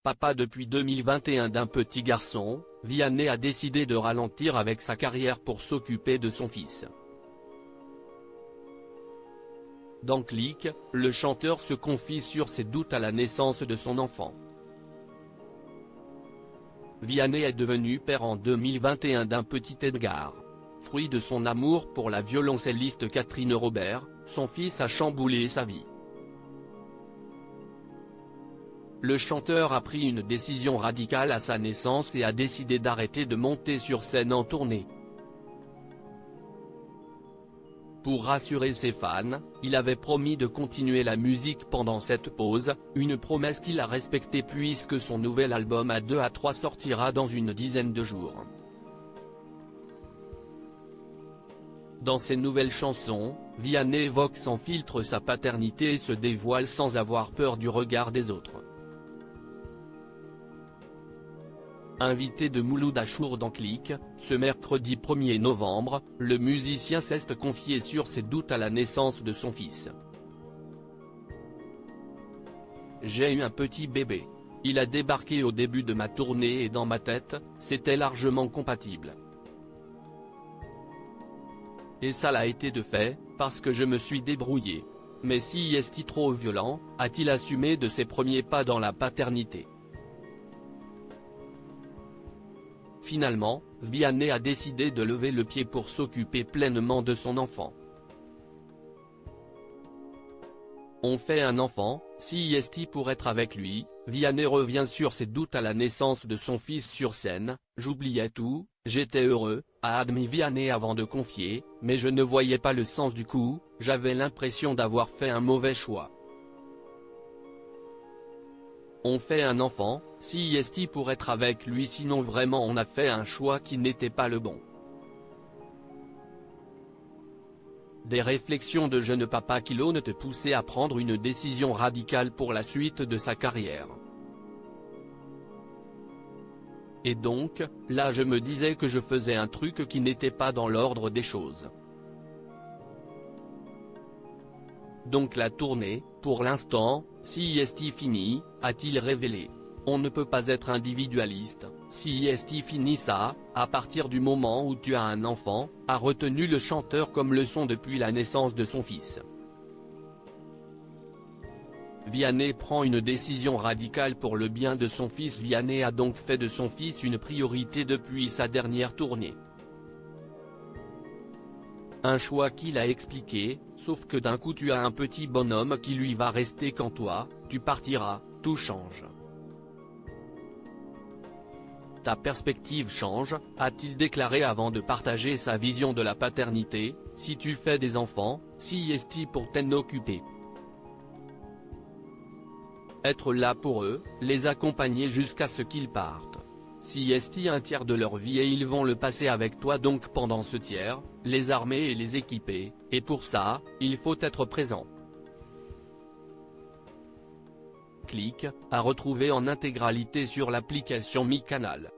Papa depuis 2021 d'un petit garçon, Vianney a décidé de ralentir avec sa carrière pour s'occuper de son fils. Dans Click, le chanteur se confie sur ses doutes à la naissance de son enfant. Vianney est devenu père en 2021 d'un petit Edgar. Fruit de son amour pour la violoncelliste Catherine Robert, son fils a chamboulé sa vie. Le chanteur a pris une décision radicale à sa naissance et a décidé d'arrêter de monter sur scène en tournée. Pour rassurer ses fans, il avait promis de continuer la musique pendant cette pause, une promesse qu'il a respectée puisque son nouvel album A2 à 3 sortira dans une dizaine de jours. Dans ses nouvelles chansons, Vianney évoque sans filtre sa paternité et se dévoile sans avoir peur du regard des autres. Invité de Mouloud Achour dans Click, ce mercredi 1er novembre, le musicien s'est confié sur ses doutes à la naissance de son fils. J'ai eu un petit bébé. Il a débarqué au début de ma tournée et dans ma tête, c'était largement compatible. Et ça l'a été de fait, parce que je me suis débrouillé. Mais si est-il trop violent, a-t-il assumé de ses premiers pas dans la paternité? Finalement, Vianney a décidé de lever le pied pour s'occuper pleinement de son enfant. On fait un enfant, si est-il pour être avec lui, Vianney revient sur ses doutes à la naissance de son fils sur scène. J'oubliais tout, j'étais heureux, a admis Vianney avant de confier, mais je ne voyais pas le sens du coup, j'avais l'impression d'avoir fait un mauvais choix. On fait un enfant, si est-il pour être avec lui sinon vraiment on a fait un choix qui n'était pas le bon. Des réflexions de jeune papa qui l'ont te poussé à prendre une décision radicale pour la suite de sa carrière. Et donc, là je me disais que je faisais un truc qui n'était pas dans l'ordre des choses. Donc la tournée, pour l'instant, si est-il fini, a-t-il révélé. On ne peut pas être individualiste, si est-il fini ça, à partir du moment où tu as un enfant, a retenu le chanteur comme leçon depuis la naissance de son fils. Vianney prend une décision radicale pour le bien de son fils. Vianney a donc fait de son fils une priorité depuis sa dernière tournée. Un choix qu'il a expliqué, sauf que d'un coup tu as un petit bonhomme qui lui va rester quand toi, tu partiras, tout change. Ta perspective change, a-t-il déclaré avant de partager sa vision de la paternité. Si tu fais des enfants, si est-il pour t'en occuper. Être là pour eux, les accompagner jusqu'à ce qu'ils partent. Si est-il un tiers de leur vie et ils vont le passer avec toi donc pendant ce tiers, les armer et les équiper, et pour ça, il faut être présent. Click, à retrouver en intégralité sur l'application Mi Canal.